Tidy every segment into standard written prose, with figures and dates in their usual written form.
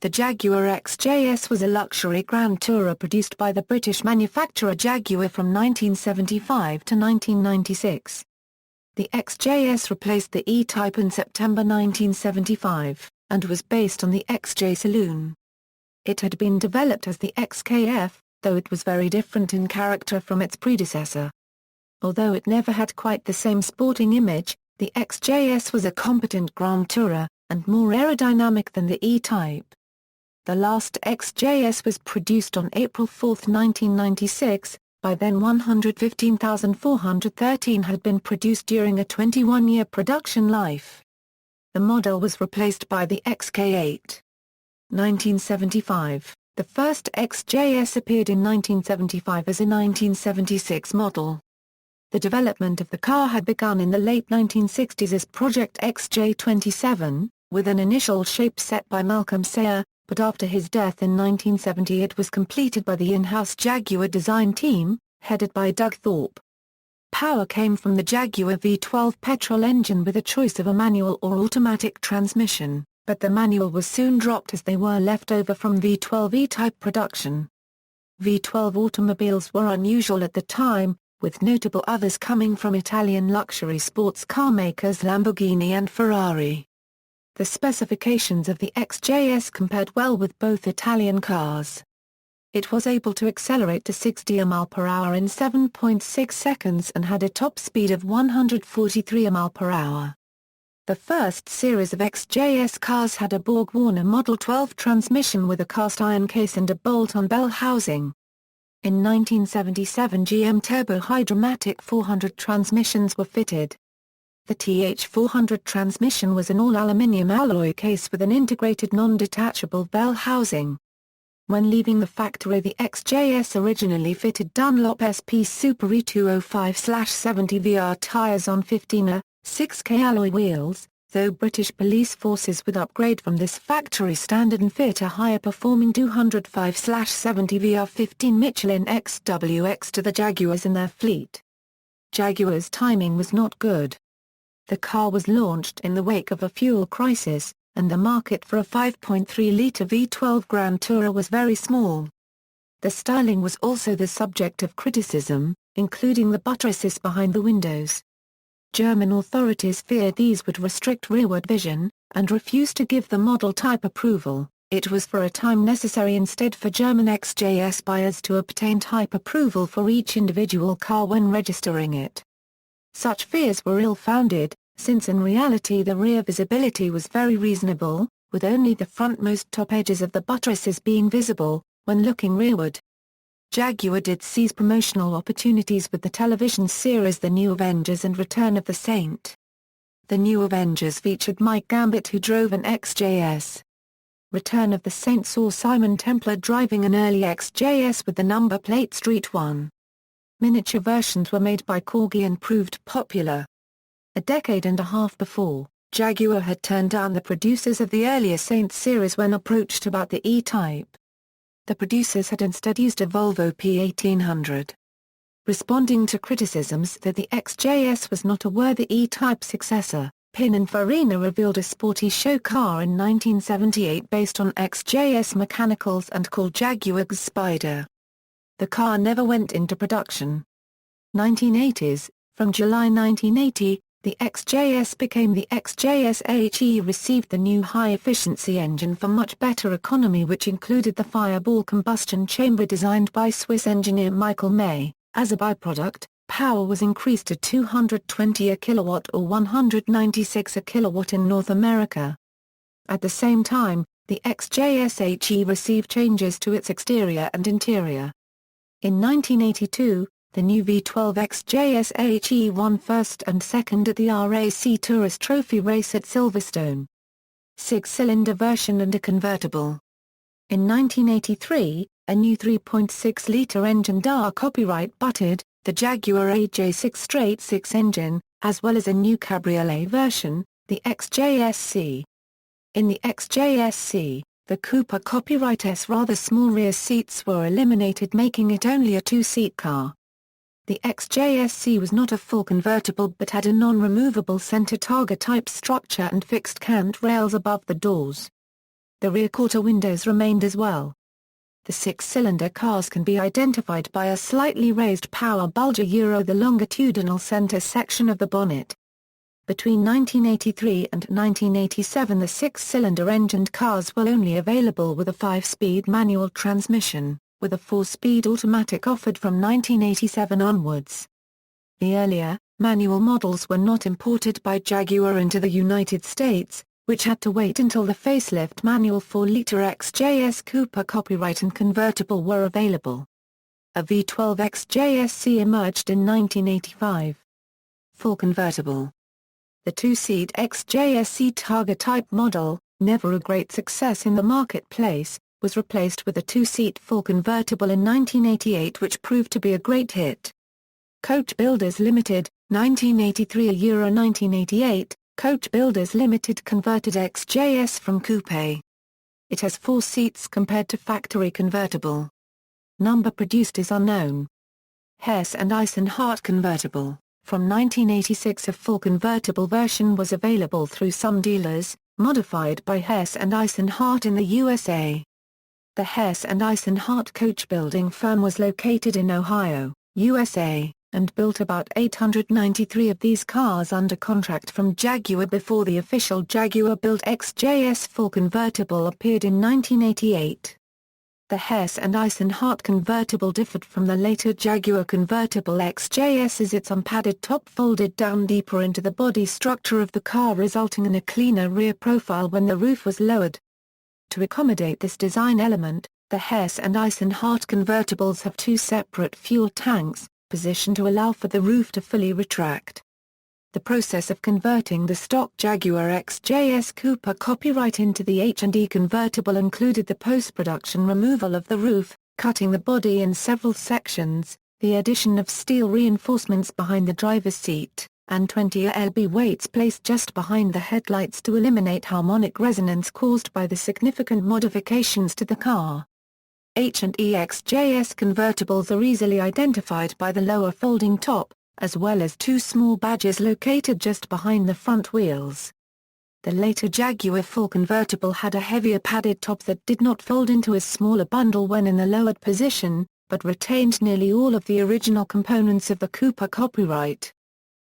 The Jaguar XJ-S was a luxury Grand Tourer produced by the British manufacturer Jaguar from 1975 to 1996. The XJ-S replaced the E-Type in September 1975, and was based on the XJ Saloon. It had been developed as the XKF, though it was very different in character from its predecessor. Although it never had quite the same sporting image, the XJ-S was a competent Grand Tourer, and more aerodynamic than the E-Type. The last XJ-S was produced on April 4, 1996, by then 115,413 had been produced during a 21-year production life. The model was replaced by the XK8. 1975, the first XJ-S appeared in 1975 as a 1976 model. The development of the car had begun in the late 1960s as Project XJ-27, with an initial shape set by Malcolm Sayer, but after his death in 1970 it was completed by the in-house Jaguar design team, headed by Doug Thorpe. Power came from the Jaguar V12 petrol engine with a choice of a manual or automatic transmission, but the manual was soon dropped as they were left over from V12 E-Type production. V12 automobiles were unusual at the time, with notable others coming from Italian luxury sports car makers Lamborghini and Ferrari. The specifications of the XJ-S compared well with both Italian cars. It was able to accelerate to 60 mph in 7.6 seconds and had a top speed of 143 mph. The first series of XJ-S cars had a Borg-Warner Model 12 transmission with a cast-iron case and a bolt-on bell housing. In 1977 GM Turbo-Hydromatic 400 transmissions were fitted. The TH400 transmission was an all-aluminium alloy case with an integrated non-detachable bell housing. When leaving the factory, the XJ-S originally fitted Dunlop SP Super E205/70 VR tires on 15/6K alloy wheels, though British police forces would upgrade from this factory standard and fit a higher-performing 205/70 VR15 Michelin XWX to the Jaguars in their fleet. Jaguar's timing was not good. The car was launched in the wake of a fuel crisis, and the market for a 5.3-litre V12 Grand Tourer was very small. The styling was also the subject of criticism, including the buttresses behind the windows. German authorities feared these would restrict rearward vision, and refused to give the model type approval. It was for a time necessary instead for German XJS buyers to obtain type approval for each individual car when registering it. Such fears were ill-founded, since in reality the rear visibility was very reasonable, with only the frontmost top edges of the buttresses being visible, when looking rearward. Jaguar did seize promotional opportunities with the television series The New Avengers and Return of the Saint. The New Avengers featured Mike Gambit, who drove an XJS. Return of the Saint saw Simon Templar driving an early XJS with the number plate Street 1. Miniature versions were made by Corgi and proved popular. A decade and a half before, Jaguar had turned down the producers of the earlier Saint series when approached about the E-Type. The producers had instead used a Volvo P1800. Responding to criticisms that the XJS was not a worthy E-Type successor, Pininfarina revealed a sporty show car in 1978 based on XJS mechanicals and called Jaguar's Spider. The car never went into production. 1980s, from July 1980, the XJS became the XJS HE. Received the new high-efficiency engine for much better economy, which included the Fireball combustion chamber designed by Swiss engineer Michael May. As a byproduct, power was increased to 220 kW or 196 kW in North America. At the same time, the XJS HE received changes to its exterior and interior. In 1982, the new V12 XJS HE won first and second at the RAC Tourist Trophy race at Silverstone. 6-cylinder version and a convertible. In 1983, a new 3.6-litre engine copyright butted, the Jaguar AJ6 straight-six engine, as well as a new cabriolet version, the XJ-S. In the XJ-S, the Cooper copyright S rather small rear seats were eliminated, making it only a two-seat car. The XJ-S was not a full convertible but had a non-removable center targa type structure and fixed cant rails above the doors. The rear quarter windows remained as well. The six-cylinder cars can be identified by a slightly raised power bulge the longitudinal center section of the bonnet. Between 1983 and 1987 the six-cylinder engined cars were only available with a 5-speed manual transmission, with a 4-speed automatic offered from 1987 onwards. The earlier, manual models were not imported by Jaguar into the United States, which had to wait until the facelift manual 4-liter XJ-S Coupe copyright and convertible were available. A V12 XJ-SC emerged in 1985. Full convertible. The two-seat XJ-SC Targa type model, never a great success in the marketplace, was replaced with a two-seat full convertible in 1988 which proved to be a great hit. Coach Builders Limited, 1983 1988, Coach Builders Limited converted XJ-S from coupe. It has 4 seats compared to factory convertible. Number produced is unknown. Hess and Eisenhart convertible. From 1986 a full convertible version was available through some dealers, modified by Hess and Eisenhart in the USA. The Hess and Eisenhart coach building firm was located in Ohio, USA, and built about 893 of these cars under contract from Jaguar before the official Jaguar-built XJ-S full convertible appeared in 1988. The Hess and Eisenhart convertible differed from the later Jaguar convertible XJ-S as its unpadded top folded down deeper into the body structure of the car, resulting in a cleaner rear profile when the roof was lowered. To accommodate this design element, the Hess and Eisenhart convertibles have 2 separate fuel tanks, positioned to allow for the roof to fully retract. The process of converting the stock Jaguar XJ-S Coupe copyright into the H&E convertible included the post-production removal of the roof, cutting the body in several sections, the addition of steel reinforcements behind the driver's seat, and 20 lb weights placed just behind the headlights to eliminate harmonic resonance caused by the significant modifications to the car. H&E XJ-S convertibles are easily identified by the lower folding top, as well as 2 small badges located just behind the front wheels. The later Jaguar full convertible had a heavier padded top that did not fold into a smaller bundle when in the lowered position, but retained nearly all of the original components of the Coupe copyright.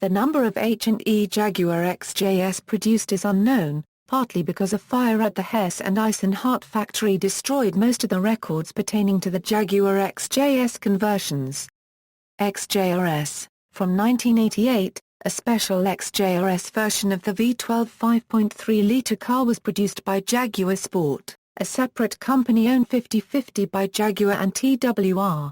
The number of H&E Jaguar XJ-S produced is unknown, partly because a fire at the Hess and Eisenhart factory destroyed most of the records pertaining to the Jaguar XJ-S conversions. XJRS. From 1988, a special XJRS version of the V12 5.3-liter car was produced by Jaguar Sport, a separate company owned 50-50 by Jaguar and TWR.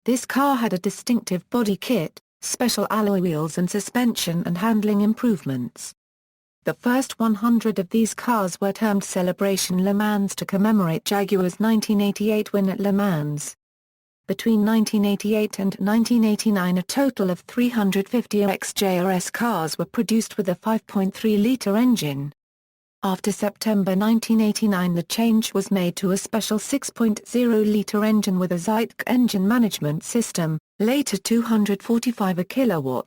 This car had a distinctive body kit, special alloy wheels and suspension and handling improvements. The first 100 of these cars were termed Celebration Le Mans to commemorate Jaguar's 1988 win at Le Mans. Between 1988 and 1989 a total of 350 XJRS cars were produced with a 5.3-liter engine. After September 1989 the change was made to a special 6.0-liter engine with a Zeitgeist engine management system, later 245 kW.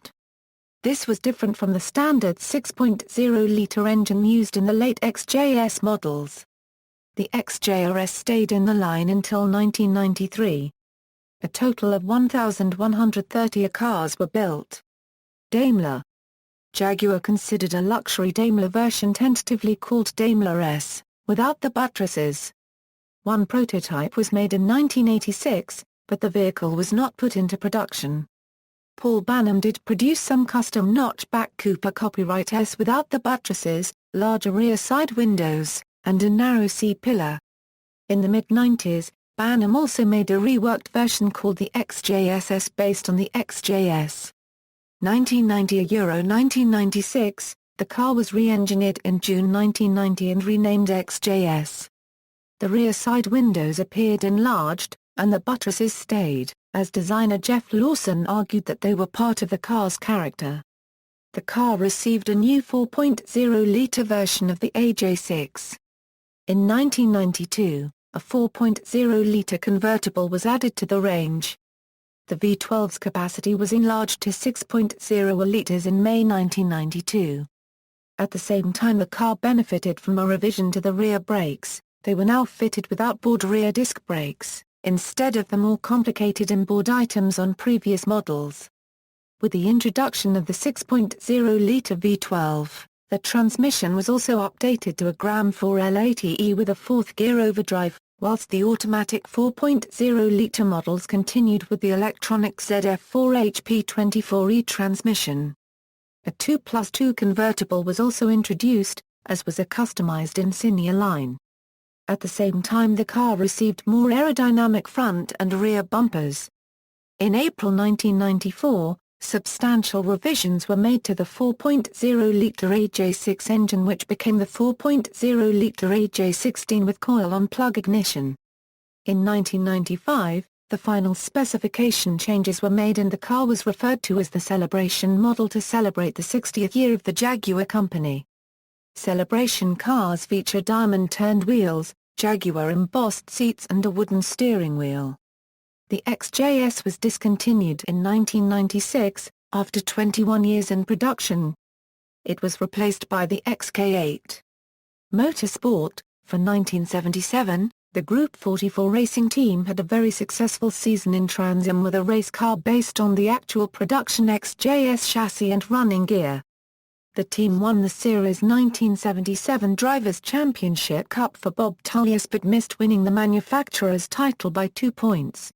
This was different from the standard 6.0-liter engine used in the late XJ-S models. The XJRS stayed in the line until 1993. A total of 1,130 cars were built. Daimler. Jaguar considered a luxury Daimler version tentatively called Daimler S, without the buttresses. One prototype was made in 1986, but the vehicle was not put into production. Paul Banham did produce some custom notchback Coupe copyright S without the buttresses, larger rear side windows, and a narrow C-pillar. In the mid-90s, Banham also made a reworked version called the XJ-SS based on the XJ-S. 1990–1996, the car was re-engineered in June 1990 and renamed XJ-S. The rear side windows appeared enlarged, and the buttresses stayed, as designer Jeff Lawson argued that they were part of the car's character. The car received a new 4.0-liter version of the AJ6. In 1992, a 4.0-liter convertible was added to the range. The V12's capacity was enlarged to 6.0 liters in May 1992. At the same time the car benefited from a revision to the rear brakes. They were now fitted with outboard rear disc brakes, instead of the more complicated inboard items on previous models. With the introduction of the 6.0-litre V12, the transmission was also updated to a Gram 4L80E with a fourth-gear overdrive, whilst the automatic 4.0-litre models continued with the electronic ZF4HP24E transmission. A 2+2 convertible was also introduced, as was a customized Insignia line. At the same time the car received more aerodynamic front and rear bumpers. In April 1994, substantial revisions were made to the 4.0-litre AJ6 engine, which became the 4.0-litre AJ16 with coil-on-plug ignition. In 1995, the final specification changes were made and the car was referred to as the Celebration model to celebrate the 60th year of the Jaguar company. Celebration cars feature diamond-turned wheels, Jaguar embossed seats and a wooden steering wheel. The XJ-S was discontinued in 1996, after 21 years in production. It was replaced by the XK8. Motorsport. For 1977, the Group 44 racing team had a very successful season in Trans Am with a race car based on the actual production XJ-S chassis and running gear. The team won the Series 1977 Drivers' Championship Cup for Bob Tullius but missed winning the manufacturer's title by 2 points.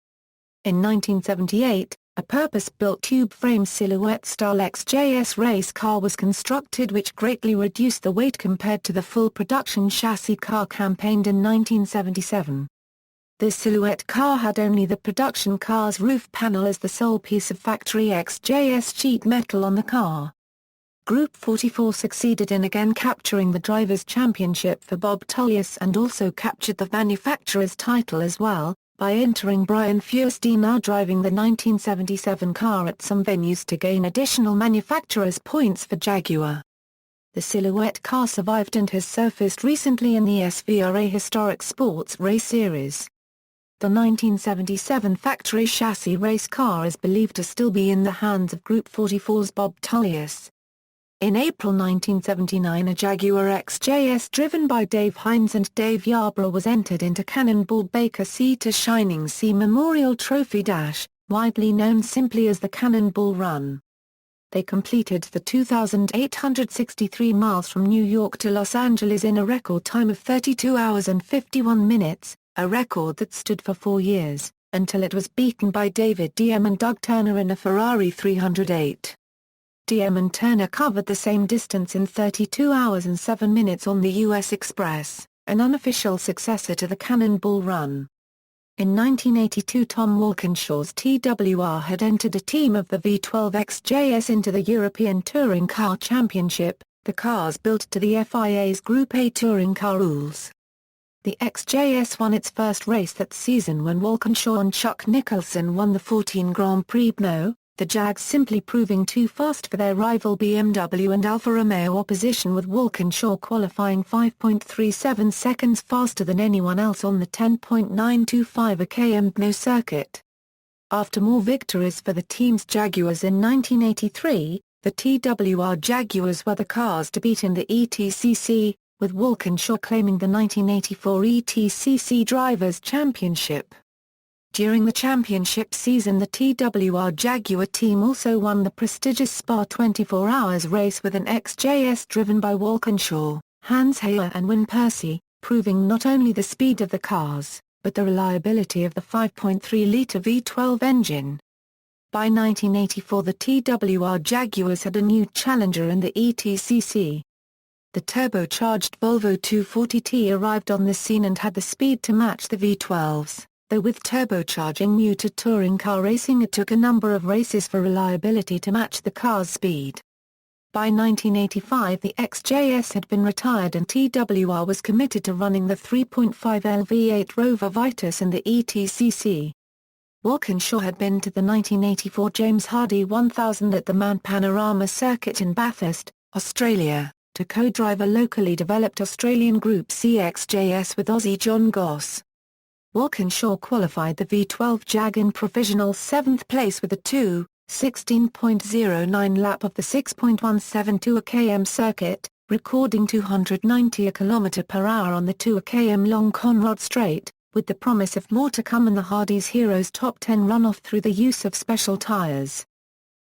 In 1978, a purpose-built tube-frame silhouette-style XJ-S race car was constructed which greatly reduced the weight compared to the full production chassis car campaigned in 1977. This silhouette car had only the production car's roof panel as the sole piece of factory XJ-S sheet metal on the car. Group 44 succeeded in again capturing the Drivers' Championship for Bob Tullius and also captured the manufacturer's title as well, by entering Brian Feuerstein now driving the 1977 car at some venues to gain additional manufacturer's points for Jaguar. The silhouette car survived and has surfaced recently in the SVRA Historic Sports Race Series. The 1977 factory chassis race car is believed to still be in the hands of Group 44's Bob Tullius. In April 1979 a Jaguar XJ-S driven by Dave Hines and Dave Yarborough was entered into Cannonball Baker Sea to Shining Sea Memorial Trophy Dash, widely known simply as the Cannonball Run. They completed the 2,863 miles from New York to Los Angeles in a record time of 32 hours and 51 minutes, a record that stood for 4 years, until it was beaten by David Diem and Doug Turner in a Ferrari 308. Diem and Turner covered the same distance in 32 hours and 7 minutes on the U.S. Express, an unofficial successor to the Cannonball Run. In 1982 Tom Walkinshaw's TWR had entered a team of the V12 XJ-S into the European Touring Car Championship, the cars built to the FIA's Group A touring car rules. The XJ-S won its first race that season when Walkinshaw and Chuck Nicholson won the 14 Grand Prix No. The Jags simply proving too fast for their rival BMW and Alfa Romeo opposition, with Walkinshaw qualifying 5.37 seconds faster than anyone else on the 10.925 km No circuit. After more victories for the team's Jaguars in 1983, the TWR Jaguars were the cars to beat in the ETCC, with Walkinshaw claiming the 1984 ETCC Drivers' Championship. During the championship season the TWR Jaguar team also won the prestigious Spa 24 Hours race with an XJ-S driven by Walkinshaw, Hans Heyer and Win Percy, proving not only the speed of the cars, but the reliability of the 5.3-litre V12 engine. By 1984 the TWR Jaguars had a new challenger in the ETCC. The turbocharged Volvo 240T arrived on the scene and had the speed to match the V12s. Though with turbocharging new to touring car racing it took a number of races for reliability to match the car's speed. By 1985 the XJ-S had been retired and TWR was committed to running the 3.5L V8 Rover Vitus in the ETCC. Walkinshaw had been to the 1984 James Hardy 1000 at the Mount Panorama circuit in Bathurst, Australia, to co-drive a locally developed Australian Group C XJ-S with Aussie John Goss. Walkinshaw qualified the V12 Jag in provisional 7th place with a 2:16.09 lap of the 6.172 km circuit, recording 290 km/h on the 2 km long Conrod Straight, with the promise of more to come in the Hardy's Heroes Top 10 runoff through the use of special tyres.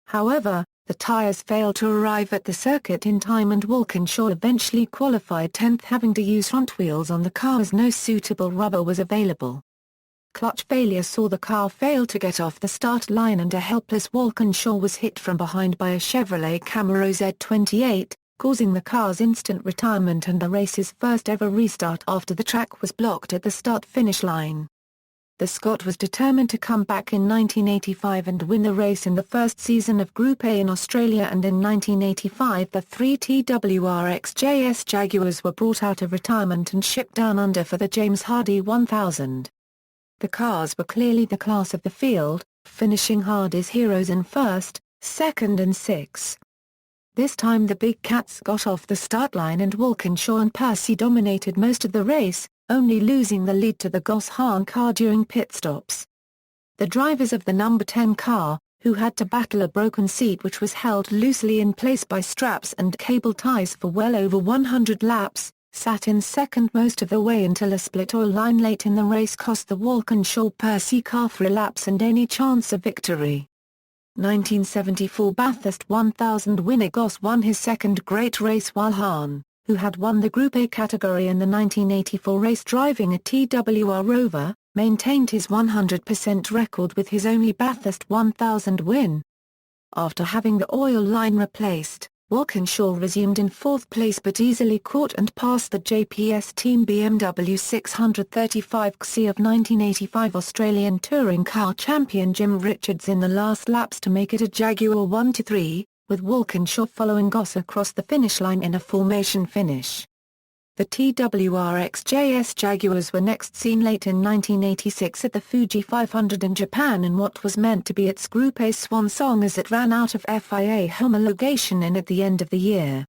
However, the tyres failed to arrive at the circuit in time and Walkinshaw eventually qualified 10th, having to use front wheels on the car as no suitable rubber was available. Clutch failure saw the car fail to get off the start line and a helpless Walkinshaw was hit from behind by a Chevrolet Camaro Z28, causing the car's instant retirement and the race's first ever restart after the track was blocked at the start-finish line. The Scot was determined to come back in 1985 and win the race in the first season of Group A in Australia, and in 1985 the 3 Jaguar XJ-S Jaguars were brought out of retirement and shipped down under for the James Hardy 1000. The cars were clearly the class of the field, finishing Hardy's Heroes in first, second and sixth. This time the Big Cats got off the start line and Walkinshaw and Percy dominated most of the race, only losing the lead to the Goss Hahn car during pit stops. The drivers of the number 10 car, who had to battle a broken seat which was held loosely in place by straps and cable ties for well over 100 laps, sat in second most of the way until a split oil line late in the race cost the Walkinshaw-Percy car 3 laps and any chance of victory. 1974 Bathurst 1000 winner Goss won his second great race, while Hahn, who had won the Group A category in the 1984 race driving a TWR Rover, maintained his 100% record with his only Bathurst 1000 win. After having the oil line replaced, Walkinshaw resumed in fourth place but easily caught and passed the JPS Team BMW 635 XC of 1985 Australian Touring Car champion Jim Richards in the last laps to make it a Jaguar 1-3, with Walkinshaw following Goss across the finish line in a formation finish. The TWR XJ-S Jaguars were next seen late in 1986 at the Fuji 500 in Japan in what was meant to be its Group A swan song as it ran out of FIA homologation at the end of the year.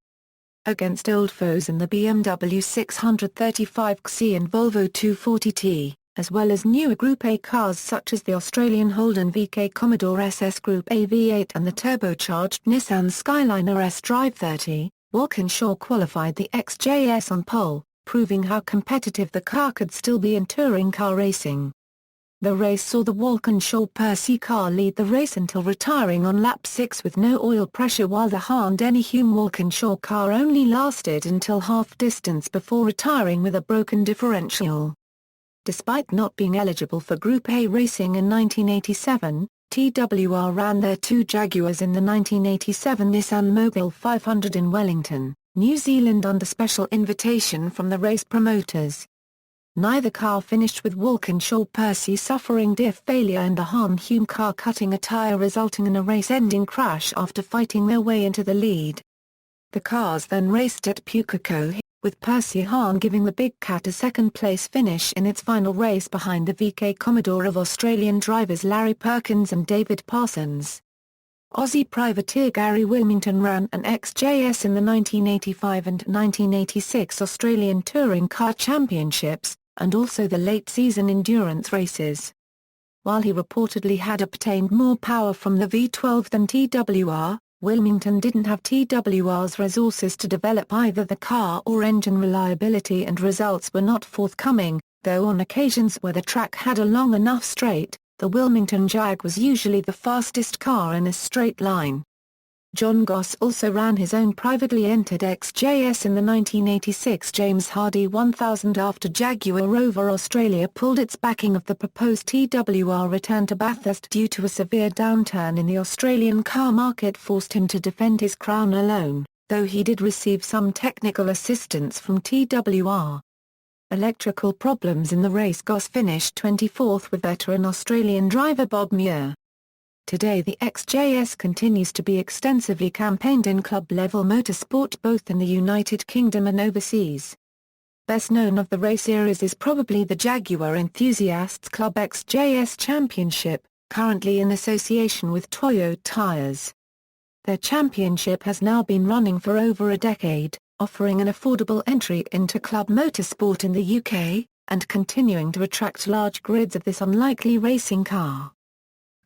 Against old foes in the BMW 635 XC and Volvo 240T, as well as newer Group A cars such as the Australian Holden VK Commodore SS Group A V8 and the turbocharged Nissan Skyliner S-Drive 30, Walkinshaw qualified the XJ-S on pole, proving how competitive the car could still be in touring car racing. The race saw the Walkinshaw-Percy car lead the race until retiring on lap 6 with no oil pressure, while the Hahn-Denny Hume-Walkinshaw car only lasted until half distance before retiring with a broken differential. Despite not being eligible for Group A racing in 1987, TWR ran their 2 Jaguars in the 1987 Nissan Mogul 500 in Wellington, New Zealand under special invitation from the race promoters. Neither car finished, with Walkinshaw-Percy suffering diff failure and the Hahn-Hume car cutting a tyre, resulting in a race-ending crash after fighting their way into the lead. The cars then raced at Pukekohe, with Percy Hahn giving the Big Cat a second-place finish in its final race behind the VK Commodore of Australian drivers Larry Perkins and David Parsons. Aussie privateer Gary Wilmington ran an XJ-S in the 1985 and 1986 Australian Touring Car Championships, and also the late-season endurance races. While he reportedly had obtained more power from the V12 than TWR, Wilmington didn't have TWR's resources to develop either the car or engine reliability, and results were not forthcoming, though on occasions where the track had a long enough straight, the Wilmington Jag was usually the fastest car in a straight line. John Goss also ran his own privately entered XJ-S in the 1986 James Hardy 1000 after Jaguar Rover Australia pulled its backing of the proposed TWR return to Bathurst due to a severe downturn in the Australian car market forced him to defend his crown alone, though he did receive some technical assistance from TWR. Electrical problems in the race. Goss finished 24th with veteran Australian driver Bob Muir. Today the XJ-S continues to be extensively campaigned in club-level motorsport both in the United Kingdom and overseas. Best known of the race series is probably the Jaguar Enthusiasts Club XJ-S Championship, currently in association with Toyo Tyres. Their championship has now been running for over a decade, offering an affordable entry into club motorsport in the UK, and continuing to attract large grids of this unlikely racing car.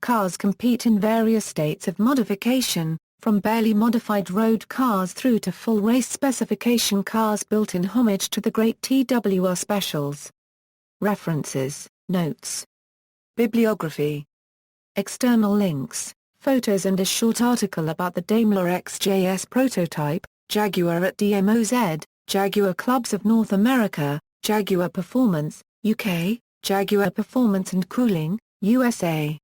Cars compete in various states of modification, from barely modified road cars through to full race specification cars built in homage to the great TWR specials. References, Notes. Bibliography. External links, photos and a short article about the Daimler XJ-S prototype, Jaguar at DMOZ, Jaguar Clubs of North America, Jaguar Performance, UK, Jaguar Performance and Cooling, USA.